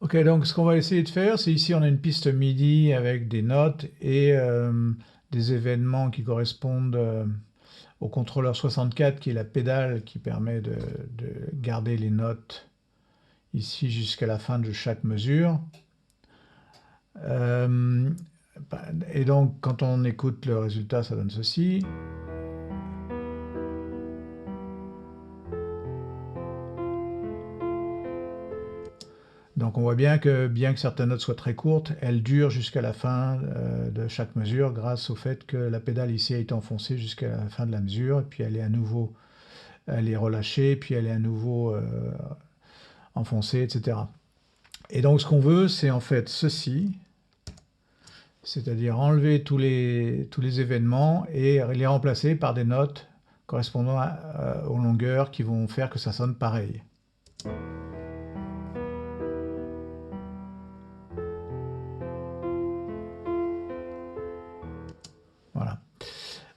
Ok, donc ce qu'on va essayer de faire, c'est ici on a une piste MIDI avec des notes et des événements qui correspondent au contrôleur 64 qui est la pédale qui permet de garder les notes ici jusqu'à la fin de chaque mesure. Euh, et donc quand on écoute le résultat, ça donne ceci. Donc on voit bien que certaines notes soient très courtes, elles durent jusqu'à la fin de chaque mesure grâce au fait que la pédale ici a été enfoncée jusqu'à la fin de la mesure, et puis elle est relâchée, puis elle est à nouveau enfoncée, etc. Et donc ce qu'on veut, c'est en fait ceci, c'est-à-dire enlever tous les événements et les remplacer par des notes correspondant aux longueurs qui vont faire que ça sonne pareil. Voilà.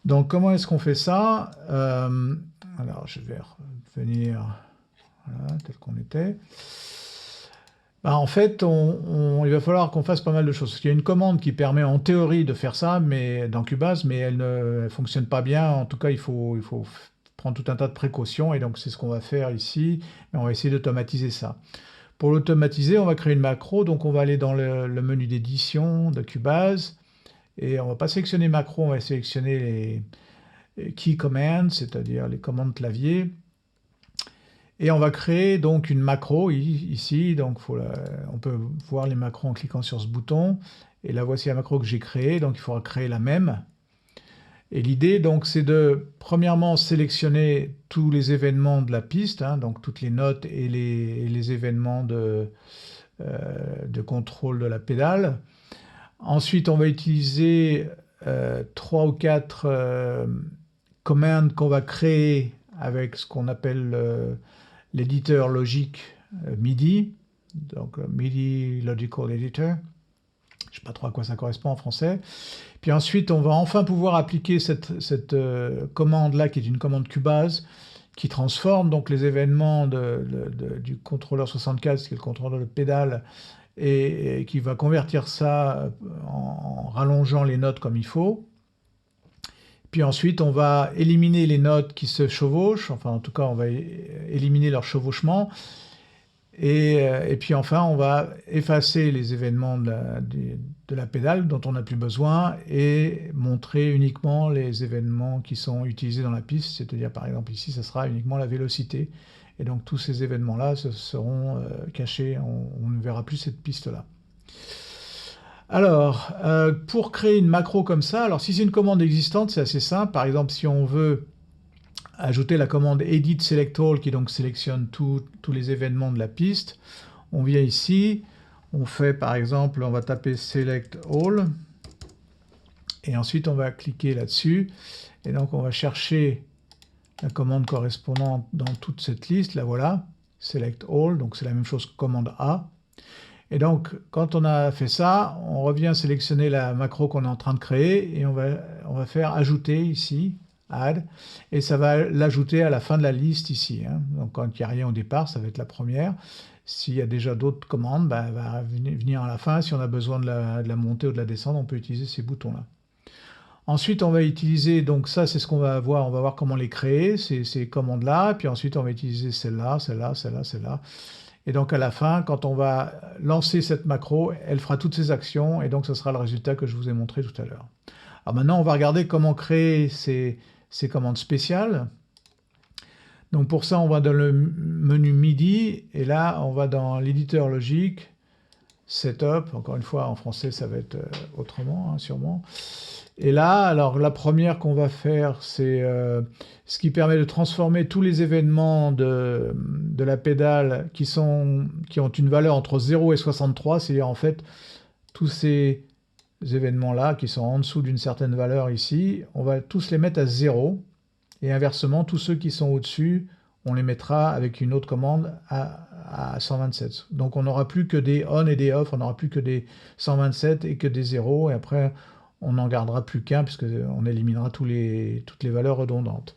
Donc comment est-ce qu'on fait ça? Alors je vais revenir voilà, tel qu'on était. Bah, en fait, il va falloir qu'on fasse pas mal de choses. Il y a une commande qui permet en théorie de faire ça mais, dans Cubase, mais elle ne fonctionne pas bien. En tout cas, il faut prendre tout un tas de précautions et donc c'est ce qu'on va faire ici. Mais on va essayer d'automatiser ça. Pour l'automatiser, on va créer une macro. Donc on va aller dans le menu d'édition de Cubase et on va pas sélectionner macro, on va sélectionner les key commands, c'est-à-dire les commandes clavier. Et on va créer donc une macro ici, donc on peut voir les macros en cliquant sur ce bouton. Et là voici la macro que j'ai créée, donc il faudra créer la même. Et l'idée donc c'est de premièrement sélectionner tous les événements de la piste, hein, donc toutes les notes et les événements de contrôle de la pédale. Ensuite on va utiliser 3 ou 4 commandes qu'on va créer avec ce qu'on appelle l'éditeur logique MIDI, donc MIDI Logical Editor. Je ne sais pas trop à quoi ça correspond en français. Puis ensuite, on va enfin pouvoir appliquer cette commande-là, qui est une commande Cubase, qui transforme donc les événements du contrôleur 64, qui est le contrôleur de pédale, et qui va convertir ça en rallongeant les notes comme il faut. Puis ensuite, on va éliminer les notes qui se chevauchent, enfin en tout cas, on va éliminer leur chevauchement. Et puis enfin, on va effacer les événements de la pédale dont on n'a plus besoin et montrer uniquement les événements qui sont utilisés dans la piste, c'est-à-dire par exemple ici, ça sera uniquement la vélocité. Et donc tous ces événements-là seront cachés, on ne verra plus cette piste-là. Alors, pour créer une macro comme ça, alors si c'est une commande existante, c'est assez simple. Par exemple, si on veut ajouter la commande Edit Select All qui donc sélectionne tous les événements de la piste, on vient ici, on fait par exemple, on va taper Select All, et ensuite on va cliquer là-dessus, et donc on va chercher la commande correspondante dans toute cette liste, la voilà, Select All, donc c'est la même chose que commande A. Et donc, quand on a fait ça, on revient sélectionner la macro qu'on est en train de créer et on va faire ajouter ici, add, et ça va l'ajouter à la fin de la liste ici. Hein. Donc, quand il n'y a rien au départ, ça va être la première. S'il y a déjà d'autres commandes, bah, elle va venir à la fin. Si on a besoin de la monter ou de la descendre, on peut utiliser ces boutons-là. Ensuite, on va utiliser, donc ça, c'est ce qu'on va voir. On va voir comment les créer, ces commandes-là. Puis ensuite, on va utiliser celle-là, celle-là, celle-là, celle-là. Et donc à la fin, quand on va lancer cette macro, elle fera toutes ces actions et donc ce sera le résultat que je vous ai montré tout à l'heure. Alors maintenant, on va regarder comment créer ces commandes spéciales. Donc pour ça, on va dans le menu MIDI et là, on va dans l'éditeur logique, Setup. Encore une fois, en français, ça va être autrement, hein, sûrement. Et là, alors la première qu'on va faire, c'est ce qui permet de transformer tous les événements de la pédale qui ont une valeur entre 0 et 63, c'est-à-dire en fait tous ces événements-là qui sont en dessous d'une certaine valeur ici, on va tous les mettre à 0, et inversement, tous ceux qui sont au-dessus, on les mettra avec une autre commande à 127. Donc on n'aura plus que des on et des off, on n'aura plus que des 127 et que des 0, et après on n'en gardera plus qu'un puisqu'on éliminera toutes les valeurs redondantes.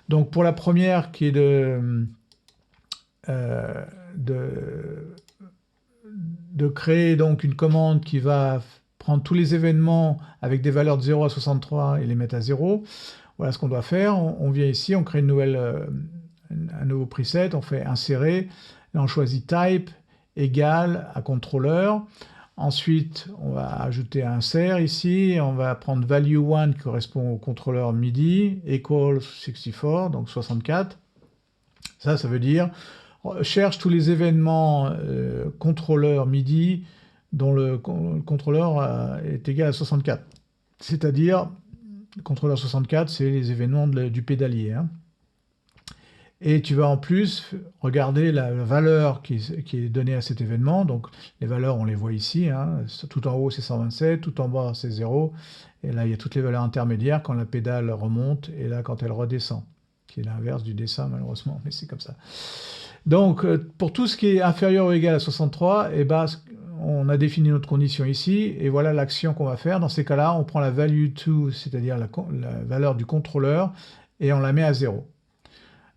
Donc pour la première qui est de créer donc une commande qui va prendre tous les événements avec des valeurs de 0 à 63 et les mettre à 0. Voilà ce qu'on doit faire. On vient ici, on crée un nouveau preset, on fait insérer, et on choisit type égal à contrôleur. Ensuite, on va ajouter un insert ici, on va prendre value 1 qui correspond au contrôleur MIDI, equal 64, donc 64. Ça veut dire, cherche tous les événements contrôleur MIDI dont le contrôleur est égal à 64. C'est-à-dire, le contrôleur 64, c'est les événements du pédalier. Hein. Et tu vas en plus regarder la valeur qui est donnée à cet événement. Donc les valeurs, on les voit ici. Hein. Tout en haut, c'est 127, tout en bas, c'est 0. Et là, il y a toutes les valeurs intermédiaires quand la pédale remonte et là, quand elle redescend, qui est l'inverse du dessin, malheureusement, mais c'est comme ça. Donc, pour tout ce qui est inférieur ou égal à 63, eh ben, on a défini notre condition ici, et voilà l'action qu'on va faire. Dans ces cas-là, on prend la value 2, c'est-à-dire la valeur du contrôleur, et on la met à 0.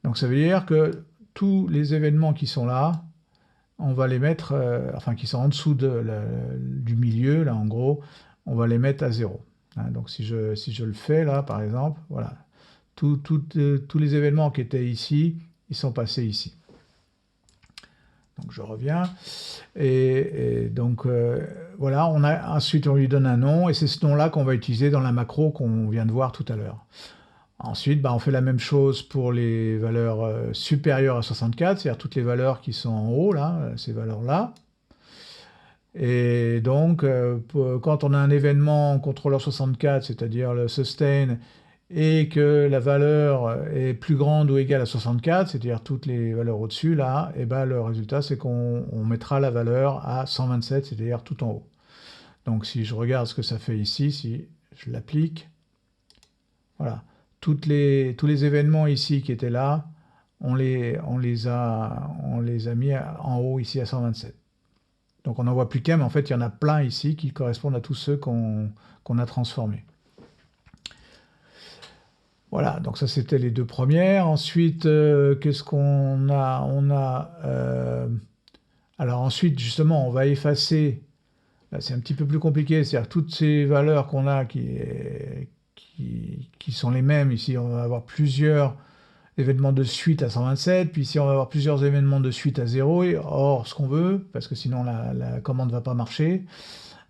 Donc ça veut dire que tous les événements qui sont là, on va les mettre, enfin qui sont en dessous du milieu, là en gros, on va les mettre à 0. Hein, donc si je le fais là, par exemple, voilà, tous les événements qui étaient ici, ils sont passés ici. Donc je reviens, et donc voilà, ensuite on lui donne un nom, et c'est ce nom-là qu'on va utiliser dans la macro qu'on vient de voir tout à l'heure. Ensuite, on fait la même chose pour les valeurs supérieures à 64, c'est-à-dire toutes les valeurs qui sont en haut, là, ces valeurs-là. Et donc, quand on a un événement contrôleur 64, c'est-à-dire le sustain, et que la valeur est plus grande ou égale à 64, c'est-à-dire toutes les valeurs au-dessus, là, et ben, le résultat, c'est qu'on mettra la valeur à 127, c'est-à-dire tout en haut. Donc, si je regarde ce que ça fait ici, si je l'applique, voilà. Tous les événements ici qui étaient là, on les a mis en haut ici à 127. Donc on n'en voit plus qu'un, mais en fait il y en a plein ici qui correspondent à tous ceux qu'on a transformés. Voilà, donc ça c'était les deux premières. Ensuite, qu'est-ce qu'on a alors ensuite, justement, on va effacer. Là, c'est un petit peu plus compliqué, c'est-à-dire toutes ces valeurs qu'on a qui sont les mêmes. Ici, on va avoir plusieurs événements de suite à 127, puis ici, on va avoir plusieurs événements de suite à 0. Or, ce qu'on veut, parce que sinon la commande ne va pas marcher,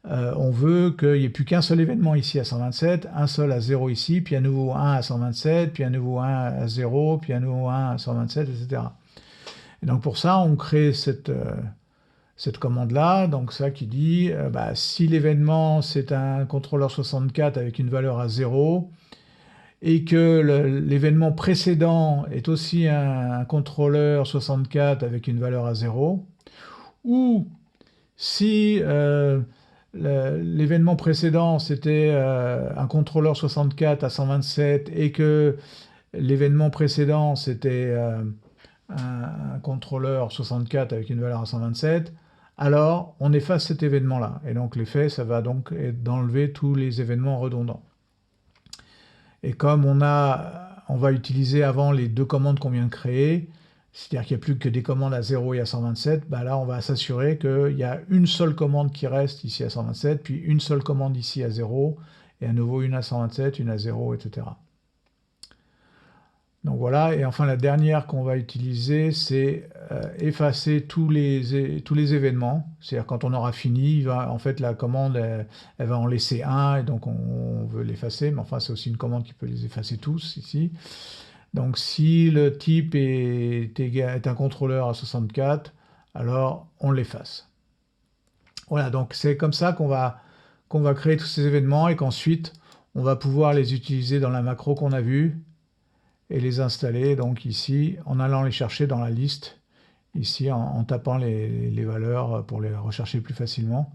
on veut qu'il n'y ait plus qu'un seul événement ici à 127, un seul à 0 ici, puis à nouveau un à 127, puis à nouveau un à 0, puis à nouveau un à 127, etc. Et donc pour ça, on crée cette commande-là, donc ça qui dit, si l'événement c'est un contrôleur 64 avec une valeur à 0, et que l'événement précédent est aussi un contrôleur 64 avec une valeur à 0, ou si l'événement précédent c'était un contrôleur 64 à 127 et que l'événement précédent c'était un contrôleur 64 avec une valeur à 127, alors on efface cet événement-là. Et donc l'effet, ça va donc être d'enlever tous les événements redondants. Et comme on va utiliser avant les deux commandes qu'on vient de créer, c'est-à-dire qu'il n'y a plus que des commandes à 0 et à 127, là on va s'assurer qu'il y a une seule commande qui reste ici à 127, puis une seule commande ici à 0, et à nouveau une à 127, une à 0, etc. Donc voilà, et enfin la dernière qu'on va utiliser, c'est effacer tous les événements. C'est-à-dire quand on aura fini, en fait la commande, elle va en laisser un, et donc on veut l'effacer, mais enfin c'est aussi une commande qui peut les effacer tous ici. Donc si le type est un contrôleur à 64, alors on l'efface. Voilà, donc c'est comme ça qu'on va créer tous ces événements et qu'ensuite on va pouvoir les utiliser dans la macro qu'on a vue, et les installer donc ici en allant les chercher dans la liste, ici en tapant les valeurs pour les rechercher plus facilement.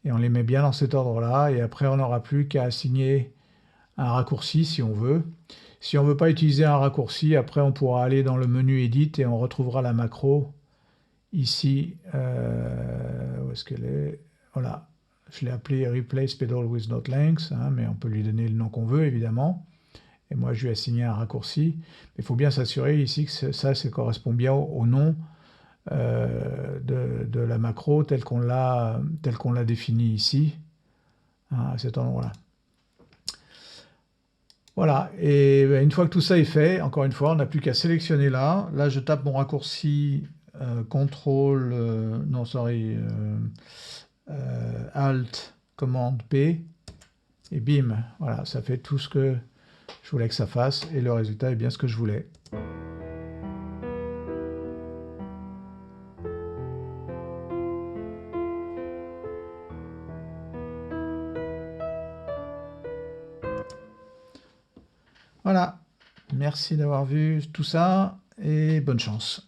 Et on les met bien dans cet ordre-là, et après on n'aura plus qu'à assigner un raccourci si on veut. Si on ne veut pas utiliser un raccourci, après on pourra aller dans le menu Edit et on retrouvera la macro ici. Où est-ce qu'elle est? Voilà, je l'ai appelé Replace Pedal with Not Length, mais on peut lui donner le nom qu'on veut évidemment. Et moi, je lui ai assigné un raccourci. Il faut bien s'assurer ici que ça correspond bien au nom de la macro telle qu'on l'a définie ici, hein, à cet endroit-là. Voilà, et une fois que tout ça est fait, encore une fois, on n'a plus qu'à sélectionner là. Là, je tape mon raccourci CTRL, non, sorry, Alt, commande P, et bim, voilà, ça fait tout ce que je voulais que ça fasse, et le résultat est bien ce que je voulais. Voilà, merci d'avoir vu tout ça, et bonne chance.